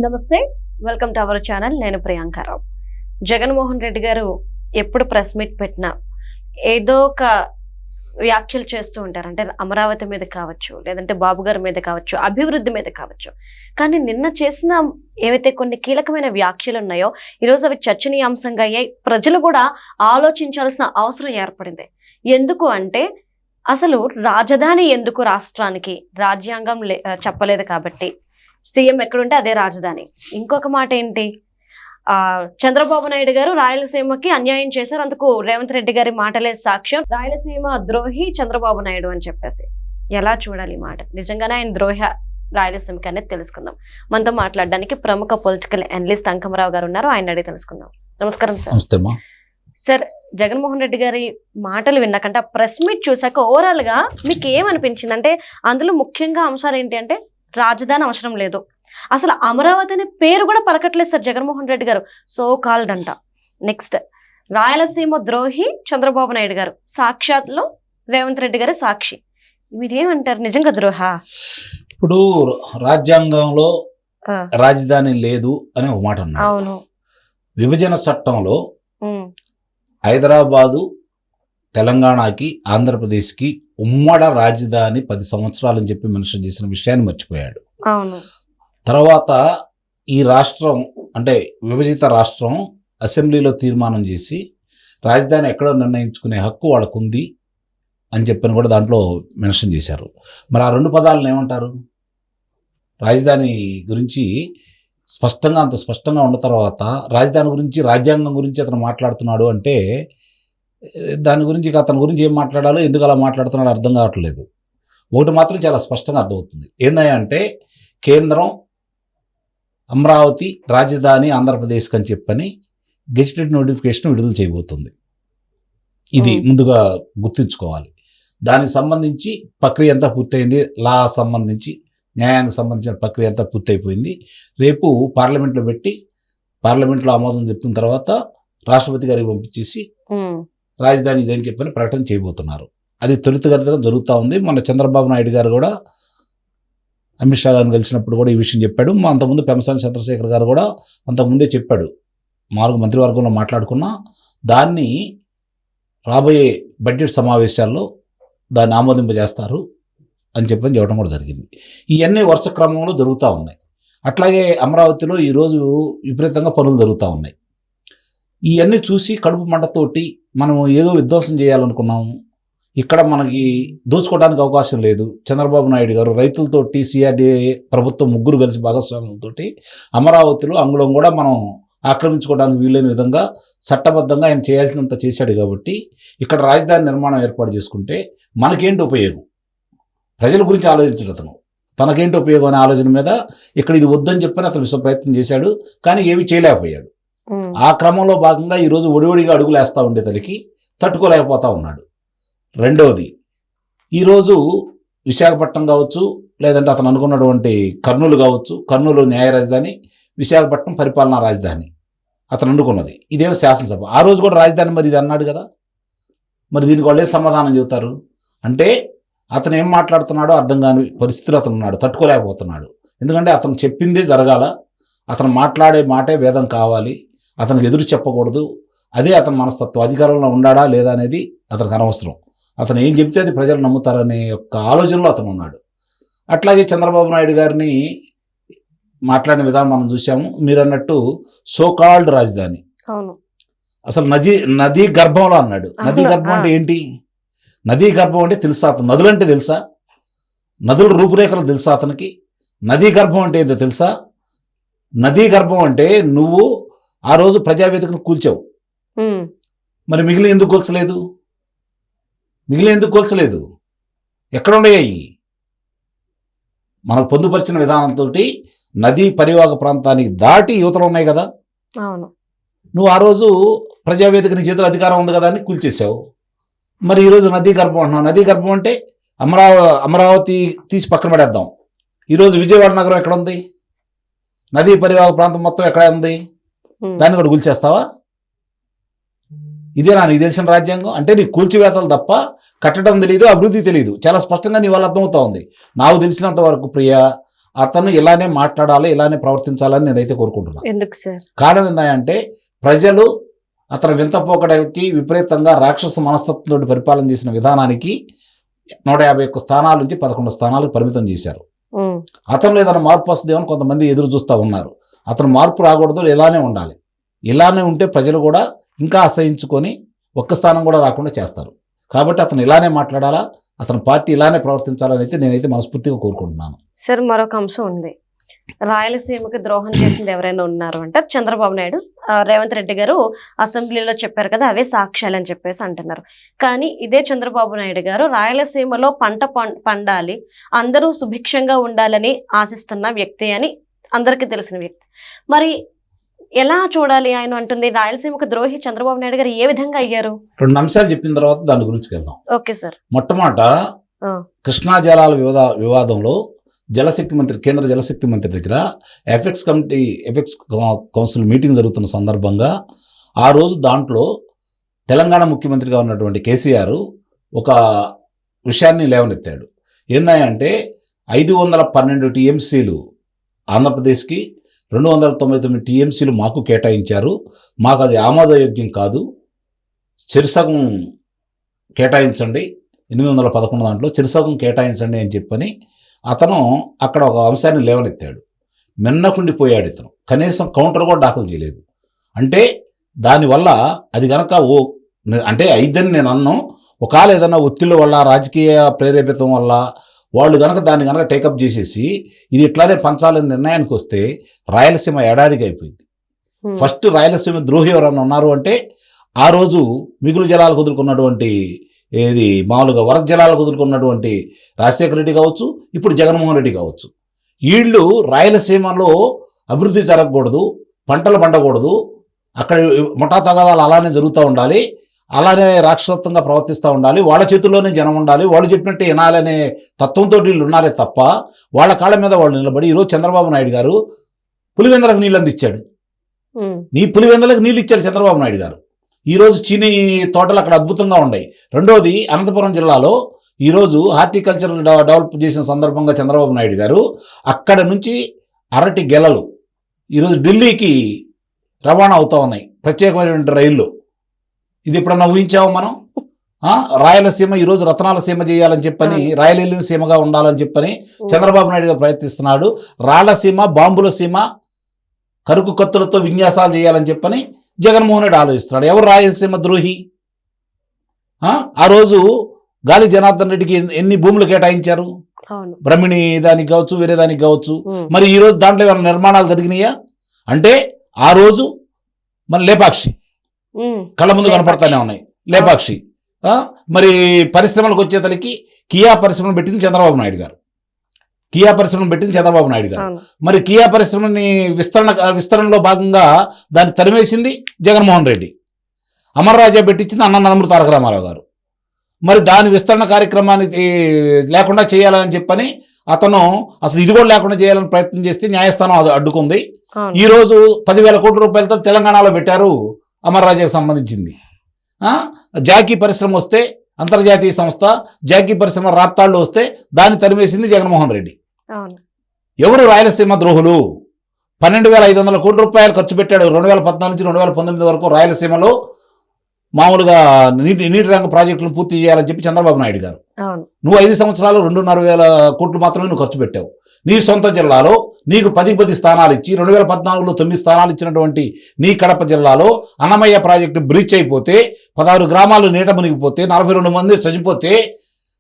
నమస్తే, welcome to our channel. నేను ప్రియాంకారావు. జగన్మోహన్ రెడ్డి గారు ఎప్పుడు ప్రెస్ మీట్ పెట్టినా ఏదో ఒక వ్యాఖ్యలు చేస్తూ ఉంటారు. అంటే అమరావతి మీద కావచ్చు, లేదంటే బాబు గారి మీద కావచ్చు, అభివృద్ధి మీద కావచ్చు. కానీ నిన్న చేసిన ఏవైతే కొన్ని కీలకమైన వ్యాఖ్యలు ఉన్నాయో ఈరోజు అవి చర్చనీయాంశంగా అయ్యాయి. ప్రజలు కూడా ఆలోచించాల్సిన అవసరం ఏర్పడింది. ఎందుకు అంటే అసలు రాజధాని ఎందుకు రాష్ట్రానికి? రాజ్యాంగం చెప్పలేదు కాబట్టి సీఎం ఎక్కడుంటే అదే రాజధాని. ఇంకొక మాట ఏంటి, చంద్రబాబు నాయుడు గారు రాయలసీమకి అన్యాయం చేశారు, అందుకు రేవంత్ రెడ్డి గారి మాటలే సాక్ష్యం, రాయలసీమ ద్రోహి చంద్రబాబు నాయుడు అని చెప్పేసి. ఎలా చూడాలి మాట? నిజంగానే ఆయన ద్రోహ రాయలసీమకి అనేది తెలుసుకుందాం. మనతో మాట్లాడడానికి ప్రముఖ పొలిటికల్ అనలిస్ట్ అంకమరావు గారు ఉన్నారు, ఆయన అడిగి తెలుసుకుందాం. నమస్కారం సార్. సార్, జగన్మోహన్ రెడ్డి గారి మాటలు విన్నాకంటే ఆ ప్రెస్ మీట్ చూసాక ఓవరాల్ గా మీకు ఏమనిపించింది? అంటే అందులో ముఖ్యంగా అంశాలు ఏంటి అంటే రాజధాని అవసరం లేదు, అసలు అమరావతి అనే పేరు కూడా పలకట్లేదు సార్ జగన్మోహన్ రెడ్డి గారు, సో కాల్డ్ అంట. నెక్స్ట్, రాయలసీమ ద్రోహి చంద్రబాబు నాయుడు గారు, సాక్షాత్లో రేవంత్ రెడ్డి గారి సాక్షి. మీరేమంటారు, నిజంగా ద్రోహ? ఇప్పుడు రాజ్యాంగంలో రాజధాని లేదు అని ఒక మాట అన్నారు. అవును. విభజన చట్టంలో హైదరాబాదు, తెలంగాణకి, ఆంధ్రప్రదేశ్కి ఉమ్మడ రాజధాని 10 సంవత్సరాలని చెప్పి మెన్షన్ చేసిన విషయాన్ని మర్చిపోయాడు. అవును. తర్వాత ఈ రాష్ట్రం అంటే విభజిత రాష్ట్రం అసెంబ్లీలో తీర్మానం చేసి రాజధాని ఎక్కడో నిర్ణయించుకునే హక్కు వాళ్ళకు ఉంది అని చెప్పని కూడా దాంట్లో మెన్షన్ చేశారు. మరి ఆ రెండు పదాలను ఏమంటారు? రాజధాని గురించి అంత స్పష్టంగా ఉన్న తర్వాత రాజధాని గురించి, రాజ్యాంగం గురించి అతను మాట్లాడుతున్నాడు అంటే దాని గురించి అతని గురించి ఏం మాట్లాడాలో, ఎందుకు అలా మాట్లాడుతున్నాడో అర్థం కావట్లేదు. ఒకటి మాత్రం చాలా స్పష్టంగా అర్థమవుతుంది. ఏందంటే కేంద్రం అమరావతి రాజధాని ఆంధ్రప్రదేశ్కి అని చెప్పని గెజిటెడ్ నోటిఫికేషన్ విడుదల చేయబోతుంది. ఇది ముందుగా గుర్తుంచుకోవాలి. దానికి సంబంధించి ప్రక్రియ అంతా పూర్తయింది. లా సంబంధించి, న్యాయానికి సంబంధించిన ప్రక్రియ అంతా పూర్తయిపోయింది. రేపు పార్లమెంట్లో పెట్టి పార్లమెంట్లో ఆమోదం చెప్పిన తర్వాత రాష్ట్రపతి గారికి పంపించేసి రాజధాని ఇదని చెప్పని ప్రకటన చేయబోతున్నారు. అది త్వరితగతిన జరుగుతూ ఉంది. మన చంద్రబాబు నాయుడు గారు కూడా అమిత్ షా గారిని కలిసినప్పుడు కూడా ఈ విషయం చెప్పాడు. అంతకుముందు పెంసాని చంద్రశేఖర్ గారు కూడా అంతకుముందే చెప్పాడు. మంత్రివర్గంలో మాట్లాడుకున్నా దాన్ని రాబోయే బడ్జెట్ సమావేశాల్లో దాన్ని ఆమోదింపజేస్తారు అని చెప్పని చెప్పడం కూడా జరిగింది. ఇవన్నీ వరుస క్రమంలో జరుగుతూ ఉన్నాయి. అట్లాగే అమరావతిలో ఈరోజు విపరీతంగా పనులు జరుగుతూ ఉన్నాయి. ఇవన్నీ చూసి కడుపు మంటతోటి మనం ఏదో విధ్వంసం చేయాలనుకున్నాము, ఇక్కడ మనకి దోచుకోవడానికి అవకాశం లేదు. చంద్రబాబు నాయుడు గారు రైతులతోటి, సిఆర్డీఏ ప్రభుత్వం ముగ్గురు కలిసి భాగస్వాములతోటి అమరావతిలో అంగుళం కూడా మనం ఆక్రమించుకోవడానికి వీలైన విధంగా చట్టబద్ధంగా ఆయన చేయాల్సినంత చేశాడు. కాబట్టి ఇక్కడ రాజధాని నిర్మాణం ఏర్పాటు చేసుకుంటే మనకేంటి ఉపయోగం? ప్రజల గురించి ఆలోచించడు అతను. తనకేంటి ఉపయోగం అనే ఆలోచన మీద ఇక్కడ ఇది వద్దని చెప్పని అతను విశ్వ ప్రయత్నం చేశాడు, కానీ ఏమి చేయలేకపోయాడు. ఆ క్రమంలో భాగంగా ఈరోజు ఒడివడిగా అడుగులు వేస్తూ ఉండే తనకి తట్టుకోలేకపోతా ఉన్నాడు. రెండవది, ఈరోజు విశాఖపట్నం కావచ్చు, లేదంటే అతను అనుకున్నటువంటి కర్నూలు కావచ్చు, కర్నూలు న్యాయ రాజధాని, విశాఖపట్నం పరిపాలనా రాజధాని అతను అనుకున్నది. ఇదేమో శాసనసభ. ఆ రోజు కూడా రాజధాని మరి ఇది అన్నాడు కదా. మరి దీనికి వాళ్ళే సమాధానం చెబుతారు? అంటే అతను ఏం మాట్లాడుతున్నాడో అర్థం కాని పరిస్థితులు అతను ఉన్నాడు, తట్టుకోలేకపోతున్నాడు. ఎందుకంటే అతను చెప్పిందే జరగాల, అతను మాట్లాడే మాటే వేదం కావాలి, అతనికి ఎదురు చెప్పకూడదు. అదే అతని మనస్తత్వం. అధికారంలో ఉండాడా లేదా అనేది అతనికి అనవసరం. అతను ఏం చెప్తే అది ప్రజలు నమ్ముతారనే యొక్క ఆలోచనలో అతను ఉన్నాడు. అట్లాగే చంద్రబాబు నాయుడు గారిని మాట్లాడిన విధానం మనం చూసాము. మీరు అన్నట్టు సోకాల్డ్ రాజధాని, అసలు నదీ గర్భంలో అన్నాడు. నదీ గర్భం అంటే ఏంటి? నదీ గర్భం అంటే తెలుసా? అతను నదులంటే తెలుసా? నదుల రూపురేఖలు తెలుసా అతనికి? నదీ గర్భం అంటే ఏదో తెలుసా? నదీ గర్భం అంటే నువ్వు ఆ రోజు ప్రజావేదికను కూల్చావు, మరి మిగిలిన ఎందుకు కూల్చలేదు? ఎక్కడ ఉన్నాయాయి? మనకు పొందుపరిచిన విధానంతో నదీ పరివాహక ప్రాంతానికి దాటి యువతలు ఉన్నాయి కదా. నువ్వు ఆ రోజు ప్రజావేదిక నీ చేతుల అధికారం ఉంది కదా అని కూల్చేసావు. మరి ఈరోజు నదీ గర్భం అంటున్నావు. నదీ గర్భం అంటే అమరావతి తీసి పక్కన పడేద్దాం. ఈరోజు విజయవాడ నగరం ఎక్కడ ఉంది? నదీ పరివాహక ప్రాంతం మొత్తం ఎక్కడ ఉంది? దాన్ని కూడా కూల్చేస్తావా? ఇదేనా నీకు తెలిసిన రాజ్యాంగం? అంటే నీకు కూల్చివేతలు తప్ప కట్టడం తెలియదు, అభివృద్ధి తెలియదు. చాలా స్పష్టంగా నీ వాళ్ళు అర్థమవుతా ఉంది. నాకు తెలిసినంత వరకు ప్రియ అతను ఇలానే మాట్లాడాలి, ఇలానే ప్రవర్తించాలని నేనైతే కోరుకుంటున్నాను. ఎందుకు సార్? కారణం ఏంటంటే ప్రజలు అతను వింతపోకడానికి విపరీతంగా రాక్షస మనస్తత్వంతో పరిపాలన చేసిన విధానానికి 151 స్థానాల నుంచి 11 స్థానాలకు పరిమితం చేశారు. అతను ఏదైనా మార్పు వస్తుందేమని కొంతమంది ఎదురు చూస్తూ ఉన్నారు. అతను మార్పు రాకూడదు, ఇలానే ఉండాలి. ఇలానే ఉంటే ప్రజలు కూడా ఇంకా అసహించుకొని ఒక్క స్థానం కూడా రాకుండా చేస్తారు. కాబట్టి అతను ఇలానే మాట్లాడాలా, అతని పార్టీ ఇలానే ప్రవర్తించాలని అయితే నేనైతే మనస్ఫూర్తిగా కోరుకుంటున్నాను. సార్, మరొక అంశం ఉంది. రాయలసీమకి ద్రోహం చేసింది ఎవరైనా ఉన్నారు అంటే చంద్రబాబు నాయుడు, రేవంత్ రెడ్డి గారు అసెంబ్లీలో చెప్పారు కదా, అవే సాక్ష్యాలు అని చెప్పేసి అంటున్నారు. కానీ ఇదే చంద్రబాబు నాయుడు గారు రాయలసీమలో పంట పండాలి, అందరూ సుభిక్షంగా ఉండాలని ఆశిస్తున్న వ్యక్తి అని అందరికీ తెలిసిన వ్యక్తి. మరి ఎలా చూడాలి? ఆయన అంటుంది రాయలసీమకు ద్రోహి చంద్రబాబు నాయుడు గారు ఏ విధంగా అయ్యారు? 2 అంశాలు చెప్పిన తర్వాత దాని గురించి వెళ్దాం. Okay sir. మొట్టమొదట కృష్ణా జలాల వివాదంలో జలశక్తి మంత్రి, కేంద్ర జలశక్తి మంత్రి దగ్గర ఎఫెక్స్ కౌన్సిల్ మీటింగ్ జరుగుతున్న సందర్భంగా ఆ రోజు దాంట్లో తెలంగాణ ముఖ్యమంత్రిగా ఉన్నటువంటి కేసీఆర్ ఒక విషయాన్ని లేవనెత్తాడు. ఏందంటే 512 టీఎంసీలు ఆంధ్రప్రదేశ్కి, 299 టీఎంసీలు మాకు కేటాయించారు, మాకు అది ఆమోదయోగ్యం కాదు, చిరుసగం కేటాయించండి, 811 దాంట్లో చిరుసగం కేటాయించండి అని చెప్పని అతను అక్కడ ఒక అంశాన్ని లేవనెత్తాడు. మిన్నకుండిపోయాడు ఇతను, కనీసం కౌంటర్ కూడా దాఖలు చేయలేదు. అంటే దానివల్ల అది కనుక అంటే అయిద్దని నేను అన్నాను, ఒకవేళ ఏదైనా ఒత్తిళ్ళ వల్ల, రాజకీయ ప్రేరేపితం వల్ల వాళ్ళు కనుక దాన్ని కనుక టేకప్ చేసేసి ఇది ఇట్లానే పంచాలని నిర్ణయానికి వస్తే రాయలసీమ ఎడారిగా అయిపోయింది. ఫస్ట్ రాయలసీమ ద్రోహి ఎవరన్నా ఉన్నారు అంటే ఆ రోజు మిగులు జలాలు కుదురుకున్నటువంటి, ఏది మామూలుగా వరద జలాలు కుదురుకున్నటువంటి రాజశేఖర రెడ్డి కావచ్చు, ఇప్పుడు జగన్మోహన్ రెడ్డి కావచ్చు. వీళ్ళు రాయలసీమలో అభివృద్ధి జరగకూడదు, పంటలు పండకూడదు, అక్కడ ముఠా తగాదాలు అలానే జరుగుతూ ఉండాలి, అలానే రాక్షసత్వంగా ప్రవర్తిస్తూ ఉండాలి, వాళ్ళ చేతుల్లోనే జనం ఉండాలి, వాళ్ళు చెప్పినట్టు వినాలనే తత్వంతో వీళ్ళు ఉన్నారే తప్ప వాళ్ళ కాళ్ళ మీద వాళ్ళు నిలబడి. ఈరోజు చంద్రబాబు నాయుడు గారు పులివెందలకు నీళ్ళు అందించాడు. నీ పులివెందలకు నీళ్ళు ఇచ్చాడు చంద్రబాబు నాయుడు గారు. ఈరోజు చీనీ తోటలు అక్కడ అద్భుతంగా ఉన్నాయి. రెండోది, అనంతపురం జిల్లాలో ఈరోజు హార్టికల్చర్ డెవలప్ చేసిన సందర్భంగా చంద్రబాబు నాయుడు గారు అక్కడ నుంచి అరటి గెలలు ఈరోజు ఢిల్లీకి రవాణా అవుతూ ఉన్నాయి ప్రత్యేకమైనటువంటి రైళ్ళు. ఇది ఎప్పుడన్నా ఊహించాము మనం? రాయలసీమ ఈరోజు రతనాల సీమ చేయాలని చెప్పని, రాయలెల్లిన సీమగా ఉండాలని చెప్పని చంద్రబాబు నాయుడు గారు ప్రయత్నిస్తున్నాడు. రాళ్లసీమ, బాంబుల సీమ, కరుకు కత్తులతో విన్యాసాలు చేయాలని చెప్పని జగన్మోహన్ రెడ్డి ఆలోచిస్తున్నాడు. ఎవరు రాయలసీమ ద్రోహి? ఆ రోజు గాలి జనార్దన్ రెడ్డికి ఎన్ని భూములు కేటాయించారు? బ్రహ్మిణి దానికి కావచ్చు, వేరే దానికి కావచ్చు. మరి ఈ రోజు దాంట్లో ఏమైనా నిర్మాణాలు జరిగినాయా అంటే? ఆ రోజు మన లేపాక్షి కళ్ళ ముందు కనపడతానే ఉన్నాయి. లేపాక్షి మరి పరిశ్రమలకు వచ్చేతలకి కియా పరిశ్రమను పెట్టింది చంద్రబాబు నాయుడు గారు. మరి కియా పరిశ్రమని విస్తరణలో భాగంగా దాన్ని తరిమేసింది జగన్మోహన్ రెడ్డి. అమర్ రాజా పెట్టించింది అన్న నందమూరి తారక రామారావు గారు. మరి దాని విస్తరణ కార్యక్రమాన్ని లేకుండా చేయాలని చెప్పని అతను అసలు ఇది కూడా లేకుండా చేయాలని ప్రయత్నం చేస్తే న్యాయస్థానం అడ్డుకుంది. ఈ రోజు 10,000 కోట్ల రూపాయలతో తెలంగాణలో పెట్టారు అమర్ రాజాకు సంబంధించింది. జాకీ పరిశ్రమ వస్తే, అంతర్జాతీయ సంస్థ జాకీ పరిశ్రమ రాప్తాళ్ళు వస్తే దాన్ని తరిమేసింది జగన్మోహన్ రెడ్డి. ఎవరు రాయలసీమ ద్రోహులు? 12,500 కోట్ల రూపాయలు ఖర్చు పెట్టాడు 2014 నుంచి 2019 వరకు రాయలసీమలో మామూలుగా నీటి రంగ ప్రాజెక్టులను పూర్తి చేయాలని చెప్పి చంద్రబాబు నాయుడు గారు. నువ్వు 5 సంవత్సరాలు 2,500 కోట్లు మాత్రమే నువ్వు ఖర్చు పెట్టావు. నీ సొంత జిల్లాలో నీకు 10 స్థానాలు ఇచ్చి 2014లో 9 స్థానాలు ఇచ్చినటువంటి నీ కడప జిల్లాలో అన్నమయ్య ప్రాజెక్టు బ్రీచ్ అయిపోతే 16 గ్రామాలు నీట మునిగిపోతే 42 మంది చనిపోతే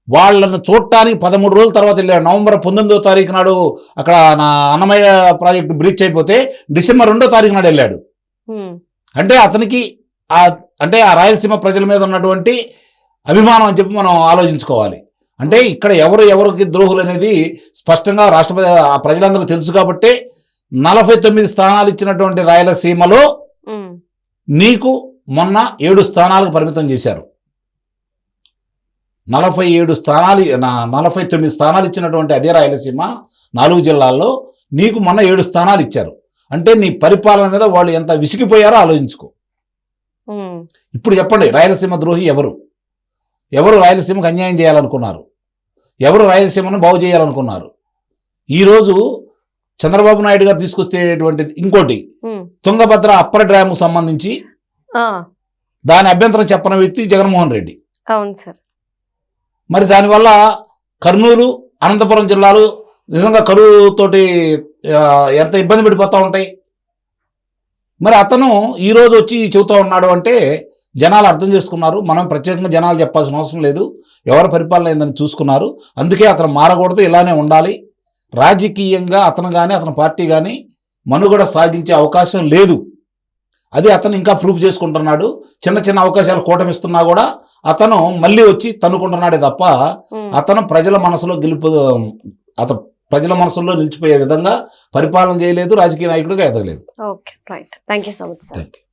వాళ్ళను చూడటానికి 13 రోజుల తర్వాత వెళ్ళాడు. నవంబర్ 19వ తారీఖు నాడు అక్కడ నా అన్నమయ్య ప్రాజెక్టు బ్రీచ్ అయిపోతే డిసెంబర్ 2వ తారీఖు నాడు వెళ్ళాడు. అంటే అతనికి అంటే ఆ రాయలసీమ ప్రజల మీద ఉన్నటువంటి అభిమానం అని చెప్పి మనం ఆలోచించుకోవాలి. అంటే ఇక్కడ ఎవరికి ద్రోహులు అనేది స్పష్టంగా రాష్ట్రపతి ఆ ప్రజలందరూ తెలుసు కాబట్టి 49 స్థానాలు ఇచ్చినటువంటి రాయలసీమలో నీకు మొన్న 7 స్థానాలకు పరిమితం చేశారు. 49 స్థానాలు ఇచ్చినటువంటి అదే రాయలసీమ 4 జిల్లాల్లో నీకు మొన్న 7 స్థానాలు ఇచ్చారు. అంటే నీ పరిపాలన మీద వాళ్ళు ఎంత విసిగిపోయారో ఆలోచించుకో. ఇప్పుడు చెప్పండి, రాయలసీమ ద్రోహి ఎవరు రాయలసీమకు అన్యాయం చేయాలనుకున్నారు? ఎవరు రాయలసీమను బాగు చేయాలనుకున్నారు? ఈరోజు చంద్రబాబు నాయుడు గారు తీసుకొచ్చేటువంటిది ఇంకోటి, ఉమ్, తుంగభద్ర అప్పర్ డ్యామ్ సంబంధించి ఆ, దాని అభ్యంతరం చెప్పని వ్యక్తి జగన్మోహన్ రెడ్డి. అవును సార్. మరి దానివల్ల కర్నూలు, అనంతపురం జిల్లాలు నిజంగా కరువుతోటి ఎంత ఇబ్బంది పడిపోతూ ఉంటాయి. మరి అతను ఈరోజు వచ్చి చెబుతూ ఉన్నాడు అంటే జనాలు అర్థం చేసుకున్నారు. మనం ప్రత్యేకంగా జనాలు చెప్పాల్సిన అవసరం లేదు, ఎవరి పరిపాలన ఏందని చూసుకున్నారు. అందుకే అతను మారకూడదు, ఇలానే ఉండాలి. రాజకీయంగా అతను కానీ అతని పార్టీ కానీ మనుగడ సాగించే అవకాశం లేదు. అది అతను ఇంకా ప్రూఫ్ చేసుకుంటున్నాడు. చిన్న చిన్న అవకాశాలు కూటమిస్తున్నా కూడా అతను మళ్ళీ వచ్చి తన్నుకుంటున్నాడే తప్ప ఉమ్. అతను ప్రజల మనసులో అతను ప్రజల మనసులో నిలిచిపోయే విధంగా పరిపాలన చేయలేదు, రాజకీయ నాయకుడిగా ఎదగలేదు. Okay, right. Thank you so much sir. Thank you.